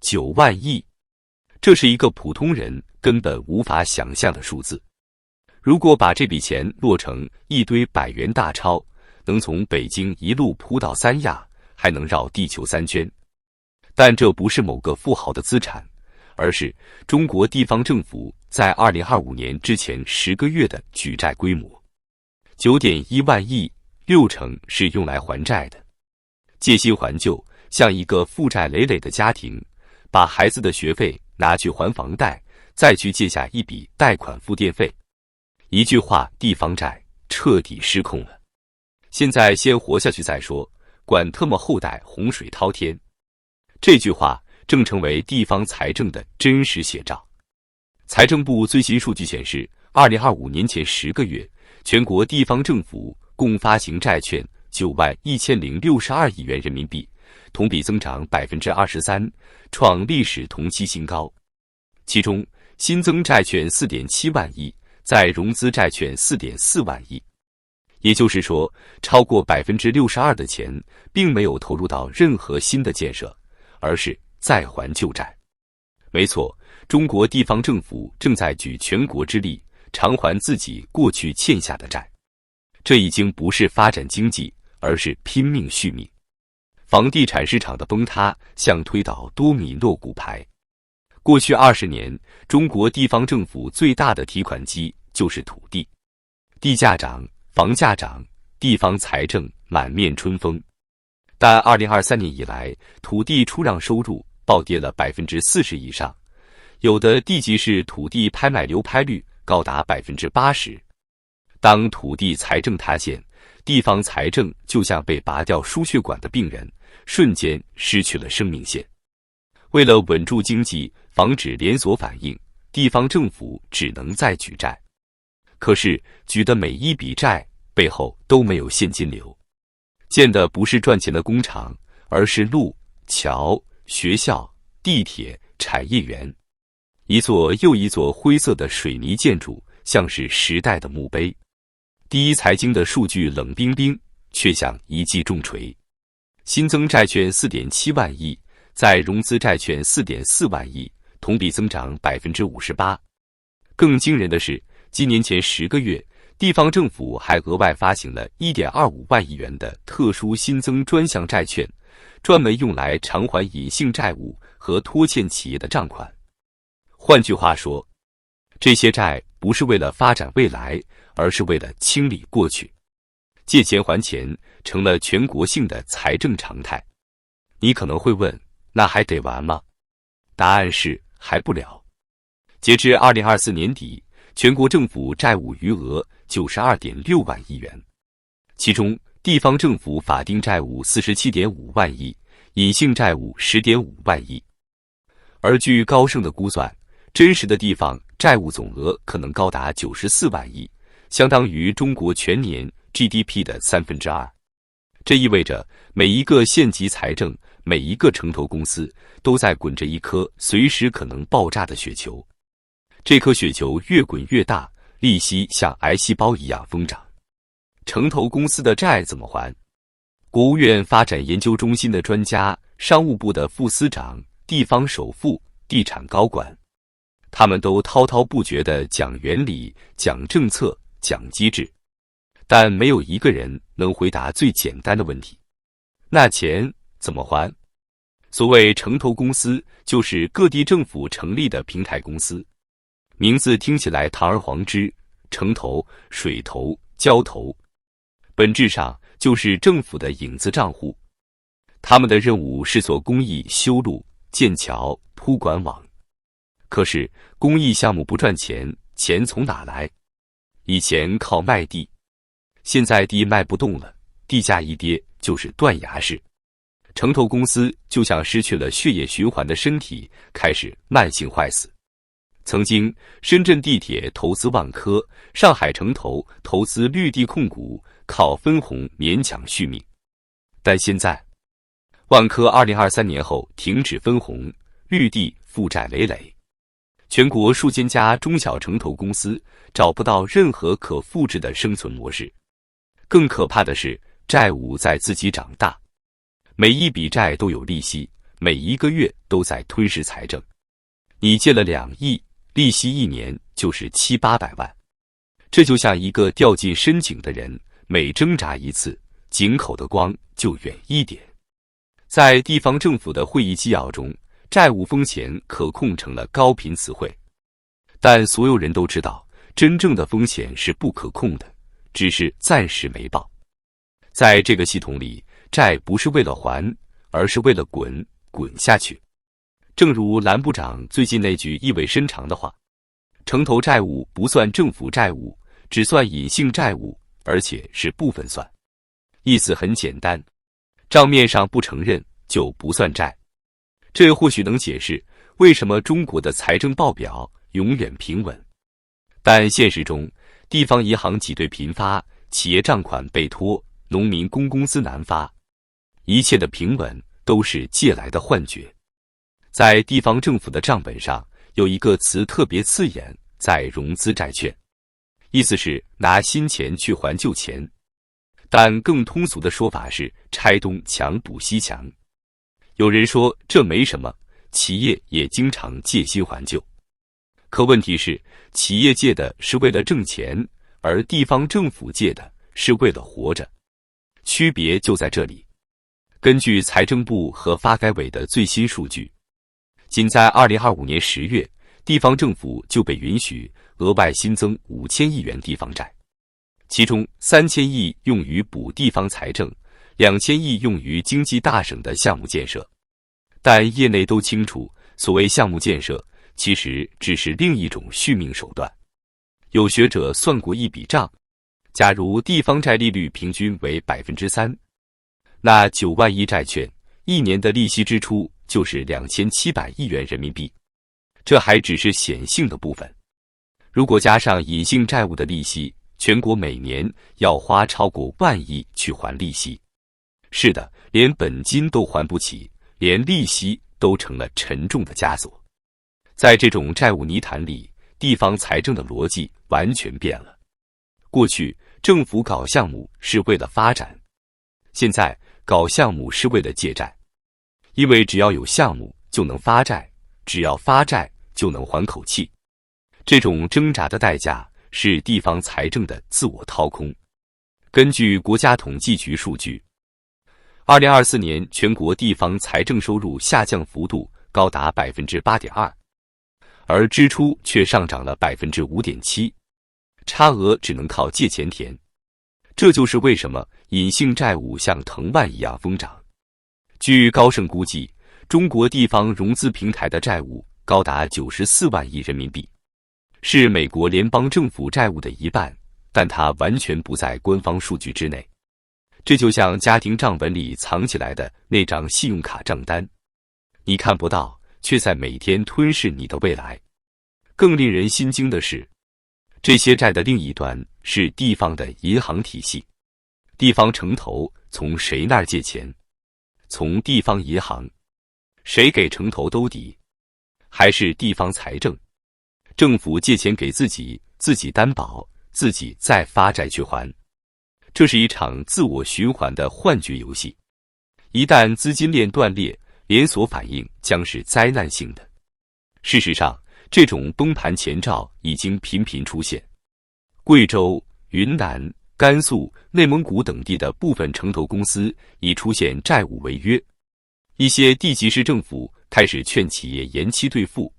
9万亿，这是一个普通人根本无法想象的数字。如果把这笔钱落成一堆100元大钞，能从北京一路铺到三亚，还能绕地球3圈。但这不是某个富豪的资产，而是中国地方政府在2025年之前10个月的举债规模。9.1万亿，60%是用来还债的。借新还旧，像一个负债累累的家庭，把孩子的学费拿去还房贷，再去借下一笔贷款付电费。一句话，地方债彻底失控了。现在先活下去再说，管特么后代洪水滔天。这句话正成为地方财政的真实写照。财政部最新数据显示，2025年前10个月，全国地方政府共发行债券9万1062亿元人民币，同比增长23%，创历史同期新高。其中，新增债券4.7万亿，再融资债券4.4万亿。也就是说，超过62%的钱并没有投入到任何新的建设，而是再还旧债。没错，中国地方政府正在举全国之力偿还自己过去欠下的债。这已经不是发展经济，而是拼命续命。房地产市场的崩塌像推倒多米诺骨牌。过去20年，中国地方政府最大的提款机就是土地。地价涨，房价涨，地方财政满面春风。但2023年以来，土地出让收入暴跌了40%以上，有的地级市土地拍卖流拍率高达80%。当土地财政塌陷，地方财政就像被拔掉输血管的病人，瞬间失去了生命线。为了稳住经济，防止连锁反应，地方政府只能再举债。可是举的每一笔债背后都没有现金流，建的不是赚钱的工厂，而是路、桥、学校、地铁、产业园。一座又一座灰色的水泥建筑，像是时代的墓碑。第一财经的数据冷冰冰，却像一记重锤。新增债券4.7万亿，再融资债券4.4万亿，同比增长58%。更惊人的是，今年前10个月，地方政府还额外发行了1.25万亿元的特殊新增专项债券，专门用来偿还隐性债务和拖欠企业的账款。换句话说，这些债不是为了发展未来，而是为了清理过去。借钱还钱成了全国性的财政常态。你可能会问，那还得完吗？答案是还不了。截至2024年底，全国政府债务余额92.6万亿元，其中地方政府法定债务47.5万亿，隐性债务10.5万亿。而据高盛的估算，真实的地方债务总额可能高达94万亿，相当于中国全年 GDP 的2/3。这意味着每一个县级财政，每一个城投公司都在滚着一颗随时可能爆炸的雪球。这颗雪球越滚越大，利息像癌细胞一样疯长。城投公司的债怎么还？国务院发展研究中心的专家、商务部的副司长、地方首富、地产高管，他们都滔滔不绝地讲原理、讲政策、讲机制，但没有一个人能回答最简单的问题：那钱怎么还？所谓城投公司，就是各地政府成立的平台公司，名字听起来堂而皇之，城投、水投、交投，本质上就是政府的影子账户。他们的任务是做公益、修路、建桥、铺管网。可是公益项目不赚钱，钱从哪来？以前靠卖地，现在地卖不动了，地价一跌就是断崖式。城投公司就像失去了血液循环的身体，开始慢性坏死。曾经深圳地铁投资万科，上海城投投资绿地控股，靠分红勉强续命。但现在万科2023年后停止分红，绿地负债累累，全国数千家中小城投公司找不到任何可复制的生存模式。更可怕的是，债务在自己长大，每一笔债都有利息，每一个月都在吞噬财政。你借了2亿，利息1年就是700-800万。这就像一个掉进深井的人，每挣扎一次，井口的光就远一点。在地方政府的会议纪要中，债务风险可控成了高频词汇。但所有人都知道，真正的风险是不可控的，只是暂时没报。在这个系统里，债不是为了还，而是为了滚下去。正如蓝部长最近那句意味深长的话，城投债务不算政府债务，只算隐性债务，而且是部分算。意思很简单，账面上不承认就不算债。这或许能解释为什么中国的财政报表永远平稳。但现实中，地方银行挤兑频发，企业账款被拖，农民工工资难发，一切的平稳都是借来的幻觉。在地方政府的账本上，有一个词特别刺眼，在融资债券，意思是拿新钱去还旧钱，但更通俗的说法是拆东墙补西墙。有人说这没什么，企业也经常借新还旧。可问题是，企业借的是为了挣钱，而地方政府借的是为了活着。区别就在这里。根据财政部和发改委的最新数据，仅在2025年10月，地方政府就被允许额外新增5000亿元地方债，其中3000亿用于补地方财政，2000亿用于经济大省的项目建设。但业内都清楚，所谓项目建设其实只是另一种续命手段。有学者算过一笔账，假如地方债利率平均为 3%， 那9万亿债券一年的利息支出就是2700亿元人民币。这还只是显性的部分，如果加上隐性债务的利息，全国每年要花超过1万亿去还利息。是的，连本金都还不起，连利息都成了沉重的枷锁。在这种债务泥潭里，地方财政的逻辑完全变了。过去政府搞项目是为了发展，现在搞项目是为了借债，因为只要有项目就能发债，只要发债就能还口气。这种挣扎的代价是地方财政的自我掏空。根据国家统计局数据，2024年全国地方财政收入下降幅度高达 8.2%， 而支出却上涨了 5.7%， 差额只能靠借钱填。这就是为什么隐性债务像藤蔓一样疯涨。据高盛估计，中国地方融资平台的债务高达94万亿人民币，是美国联邦政府债务的1半，但它完全不在官方数据之内。这就像家庭账本里藏起来的那张信用卡账单，你看不到，却在每天吞噬你的未来。更令人心惊的是，这些债的另一端是地方的银行体系。地方城投从谁那儿借钱？从地方银行。谁给城投兜底？还是地方财政？政府借钱给自己，自己担保，自己再发债去还。这是一场自我循环的幻觉游戏。一旦资金链断裂，连锁反应将是灾难性的。事实上，这种崩盘前兆已经频频出现。贵州、云南、甘肃、内蒙古等地的部分城投公司已出现债务违约，一些地级市政府开始劝企业延期兑付，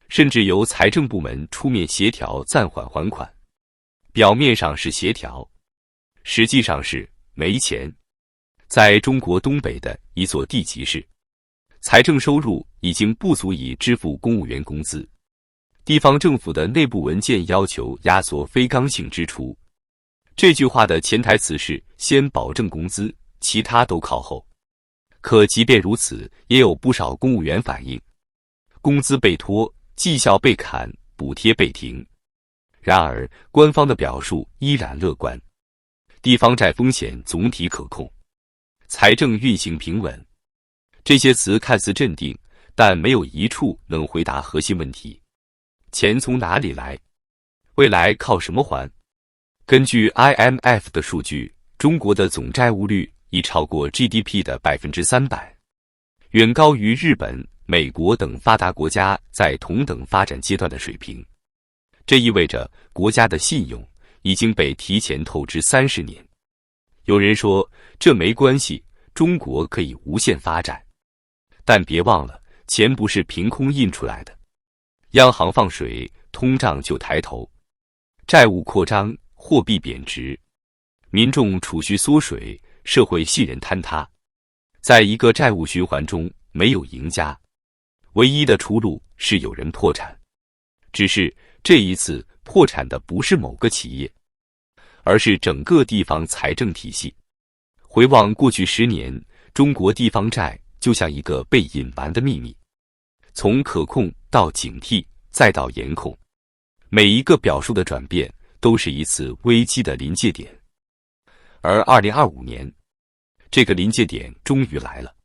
甚至由财政部门出面协调暂缓还款。表面上是协调，实际上是没钱。在中国东北的一座地级市，财政收入已经不足以支付公务员工资，地方政府的内部文件要求压缩非刚性支出。这句话的潜台词是先保证工资，其他都靠后。可即便如此，也有不少公务员反映，工资被拖，绩效被砍，补贴被停。然而，官方的表述依然乐观，地方债风险总体可控，财政运行平稳。这些词看似镇定，但没有一处能回答核心问题：钱从哪里来？未来靠什么还？根据 IMF 的数据，中国的总债务率已超过 GDP 的300%，远高于日本、美国等发达国家在同等发展阶段的水平。这意味着国家的信用已经被提前透支30年。有人说这没关系，中国可以无限发展，但别忘了，钱不是凭空印出来的。央行放水，通胀就抬头；债务扩张，货币贬值；民众储蓄缩水，社会信任坍塌。在一个债务循环中，没有赢家，唯一的出路是有人破产。只是这一次破产的不是某个企业，而是整个地方财政体系。回望过去10年，中国地方债就像一个被隐瞒的秘密，从可控到警惕，再到严控，每一个表述的转变都是一次危机的临界点。而2025年，这个临界点终于来了。